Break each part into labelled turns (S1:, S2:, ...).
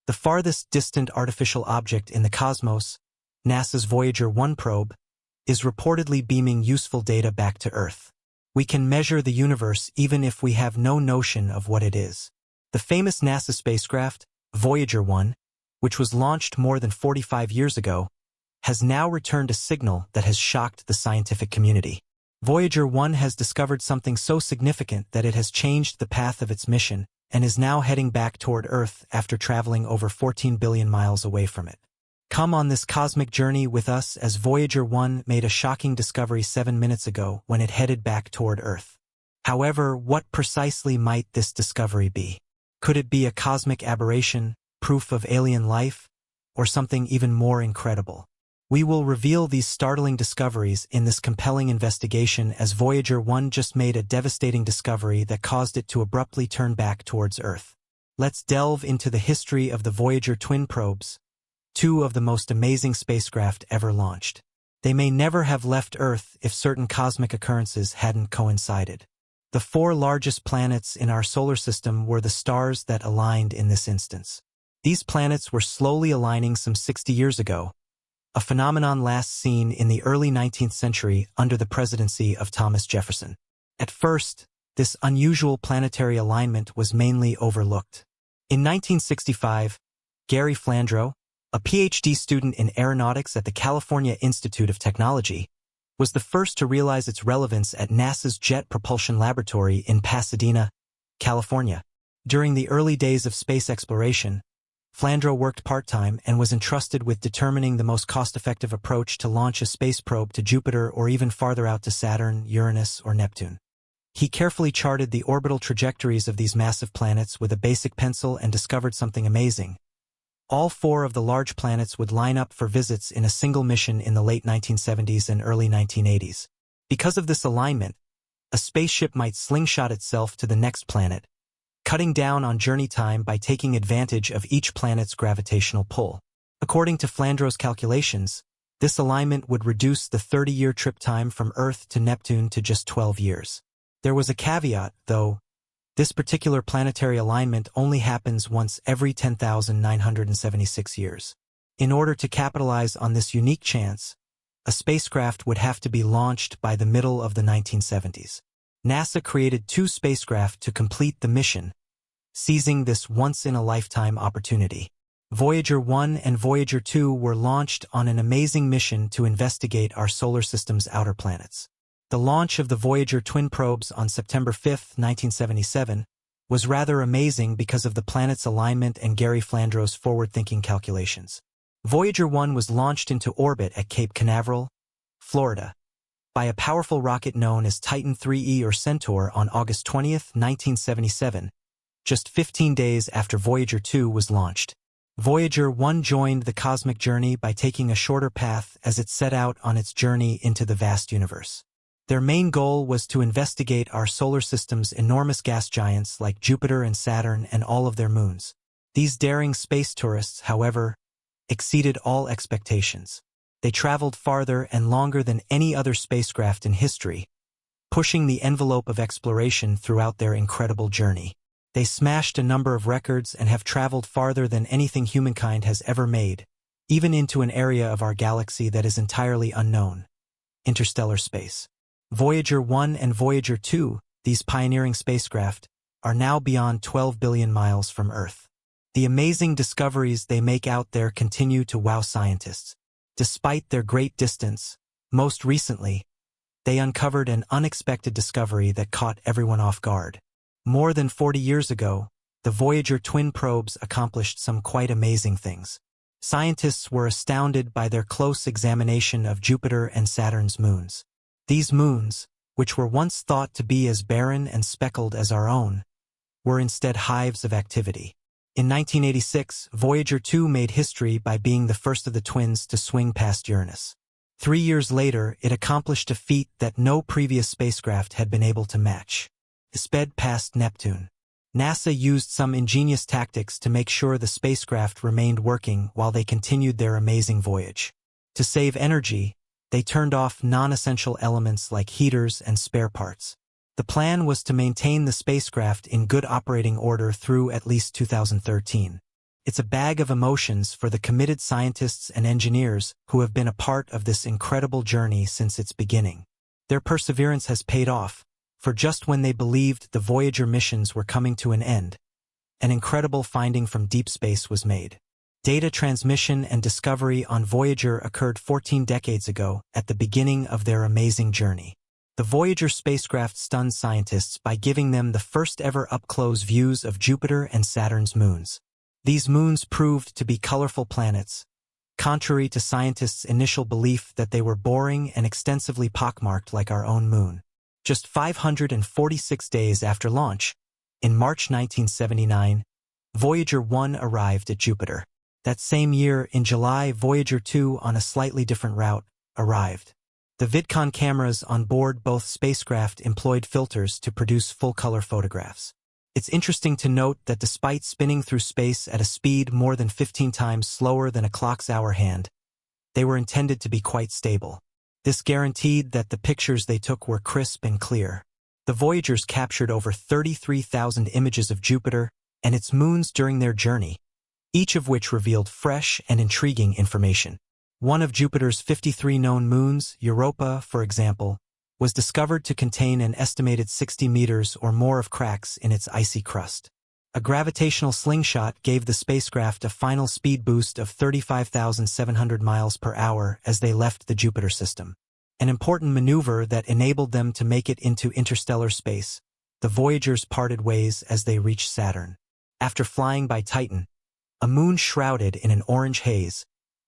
S1: The farthest distant artificial object in the cosmos, NASA's Voyager 1 probe, is reportedly beaming useful data back to Earth. We can measure the universe even if we have no notion of what it is. The famous NASA spacecraft, Voyager 1, which was launched more than 45 years ago, has now returned a signal that has shocked the scientific community. Voyager 1 has discovered something so significant that it has changed the path of its mission and is now heading back toward Earth after traveling over 14 billion miles away from it. Come on this cosmic journey with us as Voyager 1 made a shocking discovery 7 minutes ago when it headed back toward Earth. However, what precisely might this discovery be? Could it be a cosmic aberration, proof of alien life, or something even more incredible? We will reveal these startling discoveries in this compelling investigation as Voyager 1 just made a devastating discovery that caused it to abruptly turn back towards Earth. Let's delve into the history of the Voyager twin probes, two of the most amazing spacecraft ever launched. They may never have left Earth if certain cosmic occurrences hadn't coincided. The four largest planets in our solar system were the stars that aligned in this instance. These planets were slowly aligning some 60 years ago, a phenomenon last seen in the early 19th century under the presidency of Thomas Jefferson. At first, this unusual planetary alignment was mainly overlooked. In 1965, Gary Flandreau, a PhD student in aeronautics at the California Institute of Technology, was the first to realize its relevance at NASA's Jet Propulsion Laboratory in Pasadena, California. During the early days of space exploration, Flandreau worked part-time and was entrusted with determining the most cost-effective approach to launch a space probe to Jupiter or even farther out to Saturn, Uranus, or Neptune. He carefully charted the orbital trajectories of these massive planets with a basic pencil and discovered something amazing. All four of the large planets would line up for visits in a single mission in the late 1970s and early 1980s. Because of this alignment, a spaceship might slingshot itself to the next planet, cutting down on journey time by taking advantage of each planet's gravitational pull. According to Flandreau's calculations, this alignment would reduce the 30-year trip time from Earth to Neptune to just 12 years. There was a caveat, though. This particular planetary alignment only happens once every 10,976 years. In order to capitalize on this unique chance, a spacecraft would have to be launched by the middle of the 1970s. NASA created two spacecraft to complete the mission, seizing this once-in-a-lifetime opportunity. Voyager 1 and Voyager 2 were launched on an amazing mission to investigate our solar system's outer planets. The launch of the Voyager twin probes on September 5, 1977, was rather amazing because of the planet's alignment and Gary Flandreau's forward-thinking calculations. Voyager 1 was launched into orbit at Cape Canaveral, Florida, by a powerful rocket known as Titan IIIe or Centaur on August 20, 1977, just 15 days after Voyager 2 was launched. Voyager 1 joined the cosmic journey by taking a shorter path as it set out on its journey into the vast universe. Their main goal was to investigate our solar system's enormous gas giants like Jupiter and Saturn and all of their moons. These daring space tourists, however, exceeded all expectations. They traveled farther and longer than any other spacecraft in history, pushing the envelope of exploration throughout their incredible journey. They smashed a number of records and have traveled farther than anything humankind has ever made, even into an area of our galaxy that is entirely unknown: interstellar space. Voyager 1 and Voyager 2, these pioneering spacecraft, are now beyond 12 billion miles from Earth. The amazing discoveries they make out there continue to wow scientists. Despite their great distance, most recently, they uncovered an unexpected discovery that caught everyone off guard. More than 40 years ago, the Voyager twin probes accomplished some quite amazing things. Scientists were astounded by their close examination of Jupiter and Saturn's moons. These moons, which were once thought to be as barren and speckled as our own, were instead hives of activity. In 1986, Voyager 2 made history by being the first of the twins to swing past Uranus. 3 years later, it accomplished a feat that no previous spacecraft had been able to match. It sped past Neptune. NASA used some ingenious tactics to make sure the spacecraft remained working while they continued their amazing voyage. To save energy, they turned off non-essential elements like heaters and spare parts. The plan was to maintain the spacecraft in good operating order through at least 2013. It's a bag of emotions for the committed scientists and engineers who have been a part of this incredible journey since its beginning. Their perseverance has paid off, for just when they believed the Voyager missions were coming to an end, an incredible finding from deep space was made. Data transmission and discovery on Voyager occurred 14 decades ago at the beginning of their amazing journey. The Voyager spacecraft stunned scientists by giving them the first ever up-close views of Jupiter and Saturn's moons. These moons proved to be colorful planets, contrary to scientists' initial belief that they were boring and extensively pockmarked like our own moon. Just 546 days after launch, in March 1979, Voyager 1 arrived at Jupiter. That same year, in July, Voyager 2, on a slightly different route, arrived. The VidCon cameras on board both spacecraft employed filters to produce full-color photographs. It's interesting to note that despite spinning through space at a speed more than 15 times slower than a clock's hour hand, they were intended to be quite stable. This guaranteed that the pictures they took were crisp and clear. The Voyagers captured over 33,000 images of Jupiter and its moons during their journey, each of which revealed fresh and intriguing information. One of Jupiter's 53 known moons, Europa, for example, was discovered to contain an estimated 60 meters or more of cracks in its icy crust. A gravitational slingshot gave the spacecraft a final speed boost of 35,700 miles per hour as they left the Jupiter system, an important maneuver that enabled them to make it into interstellar space. The Voyagers parted ways as they reached Saturn. After flying by Titan, a moon shrouded in an orange haze,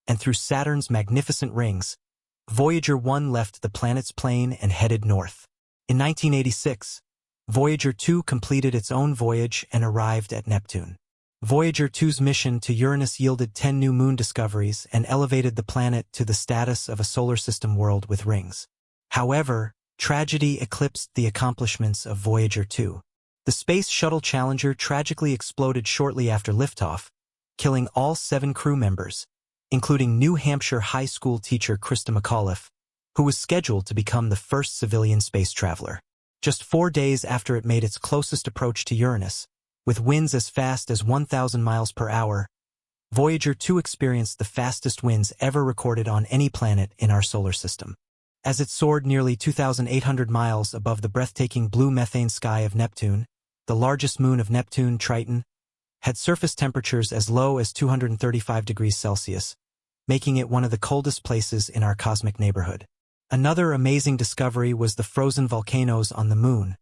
S1: and through Saturn's magnificent rings, Voyager 1 left the planet's plane and headed north. In 1986, Voyager 2 completed its own voyage and arrived at Neptune. Voyager 2's mission to Uranus yielded 10 new moon discoveries and elevated the planet to the status of a solar system world with rings. However, tragedy eclipsed the accomplishments of Voyager 2. The Space Shuttle Challenger tragically exploded shortly after liftoff, killing all 7 crew members, including New Hampshire high school teacher Krista McAuliffe, who was scheduled to become the first civilian space traveler. Just 4 days after it made its closest approach to Uranus, with winds as fast as 1,000 miles per hour, Voyager 2 experienced the fastest winds ever recorded on any planet in our solar system. As it soared nearly 2,800 miles above the breathtaking blue methane sky of Neptune, the largest moon of Neptune, Triton, had surface temperatures as low as 235 degrees Celsius, making it one of the coldest places in our cosmic neighborhood. Another amazing discovery was the frozen volcanoes on the moon,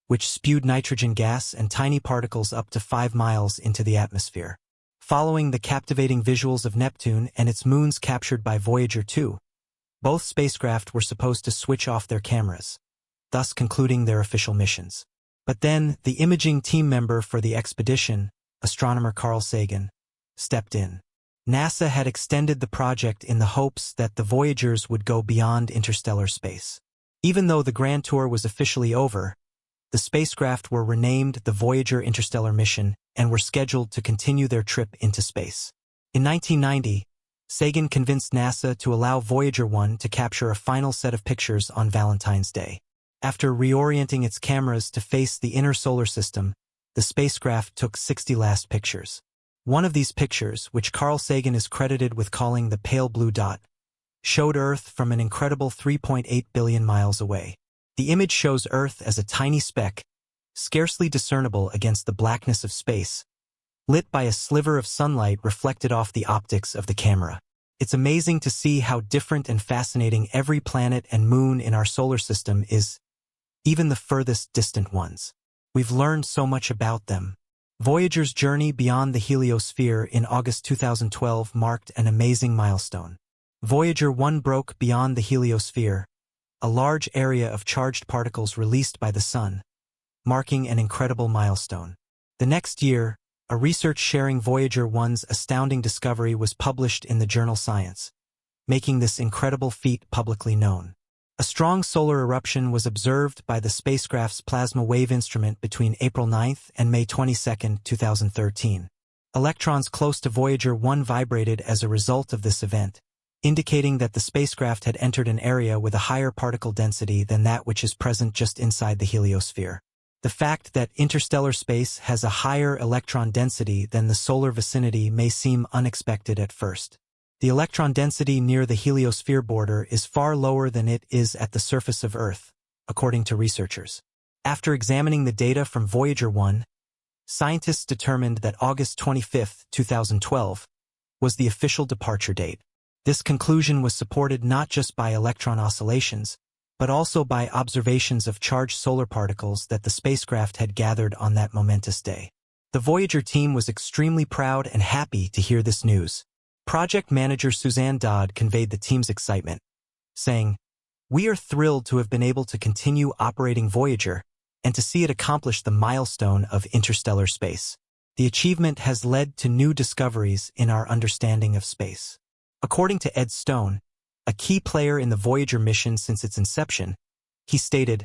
S1: which spewed nitrogen gas and tiny particles up to 5 miles into the atmosphere. Following the captivating visuals of Neptune and its moons captured by Voyager 2, both spacecraft were supposed to switch off their cameras, thus concluding their official missions. But then, the imaging team member for the expedition, astronomer Carl Sagan, stepped in. NASA had extended the project in the hopes that the Voyagers would go beyond interstellar space. Even though the Grand Tour was officially over, the spacecraft were renamed the Voyager Interstellar Mission and were scheduled to continue their trip into space. In 1990, Sagan convinced NASA to allow Voyager 1 to capture a final set of pictures on Valentine's Day. After reorienting its cameras to face the inner solar system, the spacecraft took 60 last pictures. One of these pictures, which Carl Sagan is credited with calling the pale blue dot, showed Earth from an incredible 3.8 billion miles away. The image shows Earth as a tiny speck, scarcely discernible against the blackness of space, lit by a sliver of sunlight reflected off the optics of the camera. It's amazing to see how different and fascinating every planet and moon in our solar system is, even the furthest distant ones. We've learned so much about them. Voyager's journey beyond the heliosphere in August 2012 marked an amazing milestone. Voyager 1 broke beyond the heliosphere, a large area of charged particles released by the Sun, marking an incredible milestone. The next year, a research sharing Voyager 1's astounding discovery was published in the journal Science, making this incredible feat publicly known. A strong solar eruption was observed by the spacecraft's plasma wave instrument between April 9 and May 22, 2013. Electrons close to Voyager 1 vibrated as a result of this event, indicating that the spacecraft had entered an area with a higher particle density than that which is present just inside the heliosphere. The fact that interstellar space has a higher electron density than the solar vicinity may seem unexpected at first. The electron density near the heliosphere border is far lower than it is at the surface of Earth, according to researchers. After examining the data from Voyager 1, scientists determined that August 25, 2012, was the official departure date. This conclusion was supported not just by electron oscillations, but also by observations of charged solar particles that the spacecraft had gathered on that momentous day. The Voyager team was extremely proud and happy to hear this news. Project manager Suzanne Dodd conveyed the team's excitement, saying, "We are thrilled to have been able to continue operating Voyager and to see it accomplish the milestone of interstellar space. The achievement has led to new discoveries in our understanding of space." According to Ed Stone, a key player in the Voyager mission since its inception, he stated,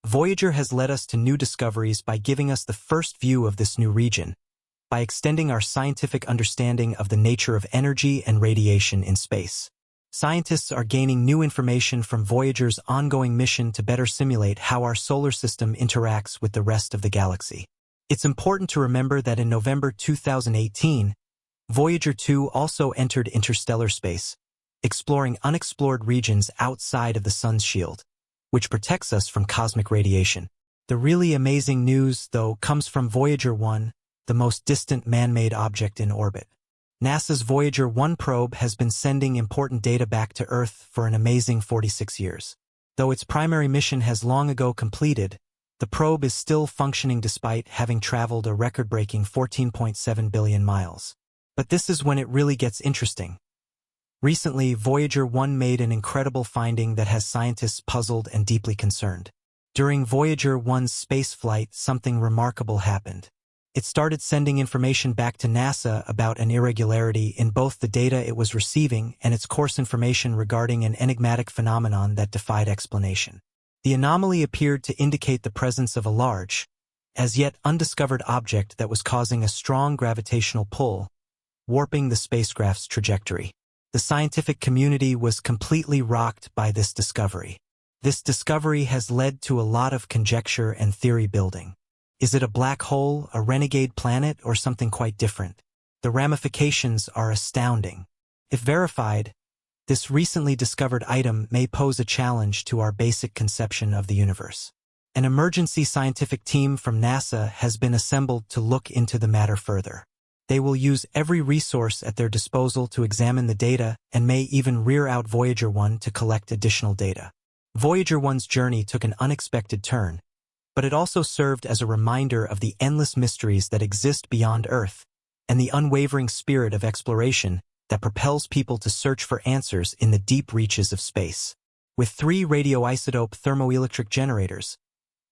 S1: "Voyager has led us to new discoveries by giving us the first view of this new region, by extending our scientific understanding of the nature of energy and radiation in space. Scientists are gaining new information from Voyager's ongoing mission to better simulate how our solar system interacts with the rest of the galaxy." It's important to remember that in November 2018, Voyager 2 also entered interstellar space, exploring unexplored regions outside of the Sun's shield, which protects us from cosmic radiation. The really amazing news, though, comes from Voyager 1, the most distant man-made object in orbit. NASA's Voyager 1 probe has been sending important data back to Earth for an amazing 46 years. Though its primary mission has long ago completed, the probe is still functioning despite having traveled a record-breaking 14.7 billion miles. But this is when it really gets interesting. Recently, Voyager 1 made an incredible finding that has scientists puzzled and deeply concerned. During Voyager 1's spaceflight, something remarkable happened. It started sending information back to NASA about an irregularity in both the data it was receiving and its course information regarding an enigmatic phenomenon that defied explanation. The anomaly appeared to indicate the presence of a large, as yet undiscovered object that was causing a strong gravitational pull, warping the spacecraft's trajectory. The scientific community was completely rocked by this discovery. This discovery has led to a lot of conjecture and theory building. Is it a black hole, a renegade planet, or something quite different? The ramifications are astounding. If verified, this recently discovered item may pose a challenge to our basic conception of the universe. An emergency scientific team from NASA has been assembled to look into the matter further. They will use every resource at their disposal to examine the data and may even rear out Voyager 1 to collect additional data. Voyager 1's journey took an unexpected turn, but it also served as a reminder of the endless mysteries that exist beyond Earth and the unwavering spirit of exploration that propels people to search for answers in the deep reaches of space. With 3 radioisotope thermoelectric generators,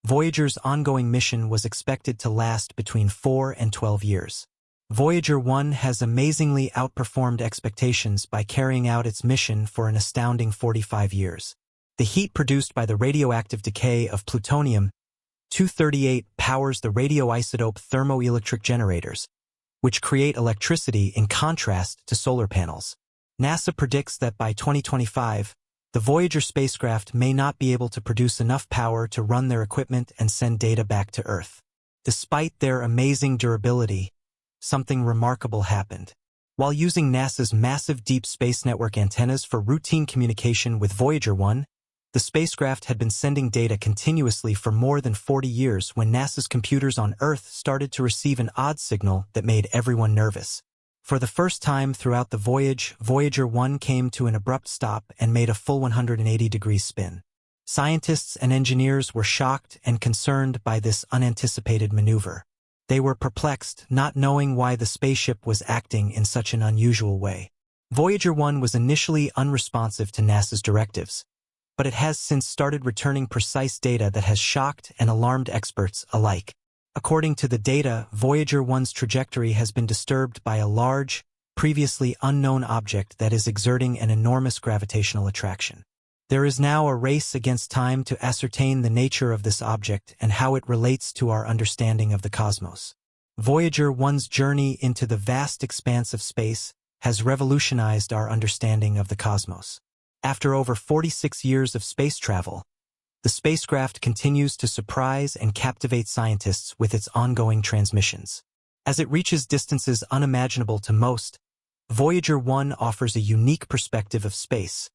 S1: Voyager's ongoing mission was expected to last between 4 and 12 years. Voyager 1 has amazingly outperformed expectations by carrying out its mission for an astounding 45 years. The heat produced by the radioactive decay of plutonium-238 powers the radioisotope thermoelectric generators, which create electricity in contrast to solar panels. NASA predicts that by 2025, the Voyager spacecraft may not be able to produce enough power to run their equipment and send data back to Earth. Despite their amazing durability, something remarkable happened. While using NASA's massive Deep Space Network antennas for routine communication with Voyager 1, the spacecraft had been sending data continuously for more than 40 years when NASA's computers on Earth started to receive an odd signal that made everyone nervous. For the first time throughout the voyage, Voyager 1 came to an abrupt stop and made a full 180-degree spin. Scientists and engineers were shocked and concerned by this unanticipated maneuver. They were perplexed, not knowing why the spaceship was acting in such an unusual way. Voyager 1 was initially unresponsive to NASA's directives, but it has since started returning precise data that has shocked and alarmed experts alike. According to the data, Voyager 1's trajectory has been disturbed by a large, previously unknown object that is exerting an enormous gravitational attraction. There is now a race against time to ascertain the nature of this object and how it relates to our understanding of the cosmos. Voyager 1's journey into the vast expanse of space has revolutionized our understanding of the cosmos. After over 46 years of space travel, The spacecraft continues to surprise and captivate scientists with its ongoing transmissions. As it reaches distances unimaginable to most, Voyager 1 offers a unique perspective of space,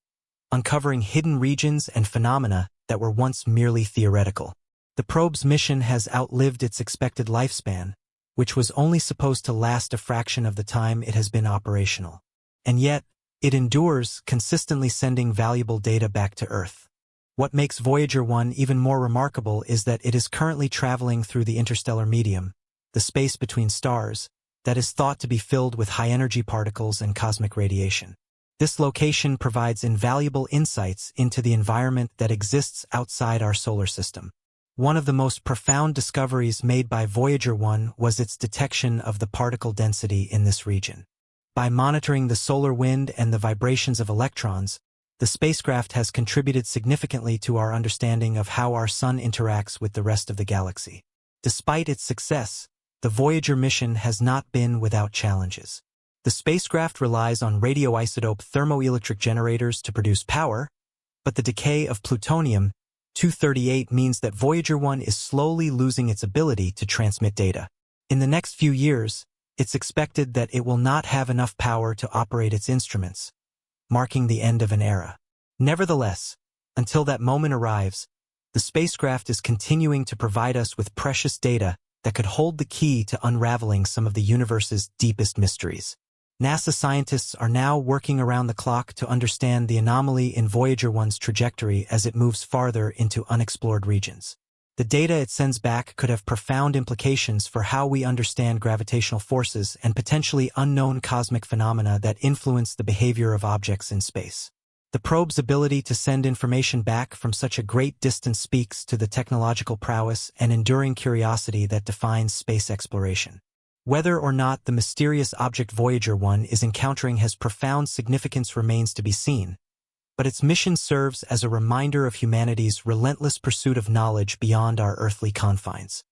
S1: uncovering hidden regions and phenomena that were once merely theoretical. The probe's mission has outlived its expected lifespan, which was only supposed to last a fraction of the time it has been operational. And yet, it endures, consistently sending valuable data back to Earth. What makes Voyager 1 even more remarkable is that it is currently traveling through the interstellar medium, the space between stars, that is thought to be filled with high-energy particles and cosmic radiation. This location provides invaluable insights into the environment that exists outside our solar system. One of the most profound discoveries made by Voyager 1 was its detection of the particle density in this region. By monitoring the solar wind and the vibrations of electrons, the spacecraft has contributed significantly to our understanding of how our Sun interacts with the rest of the galaxy. Despite its success, the Voyager mission has not been without challenges. The spacecraft relies on radioisotope thermoelectric generators to produce power, but the decay of plutonium-238 means that Voyager 1 is slowly losing its ability to transmit data. In the next few years, it's expected that it will not have enough power to operate its instruments, marking the end of an era. Nevertheless, until that moment arrives, the spacecraft is continuing to provide us with precious data that could hold the key to unraveling some of the universe's deepest mysteries. NASA scientists are now working around the clock to understand the anomaly in Voyager 1's trajectory as it moves farther into unexplored regions. The data it sends back could have profound implications for how we understand gravitational forces and potentially unknown cosmic phenomena that influence the behavior of objects in space. The probe's ability to send information back from such a great distance speaks to the technological prowess and enduring curiosity that defines space exploration. Whether or not the mysterious object Voyager 1 is encountering has profound significance remains to be seen, but its mission serves as a reminder of humanity's relentless pursuit of knowledge beyond our earthly confines.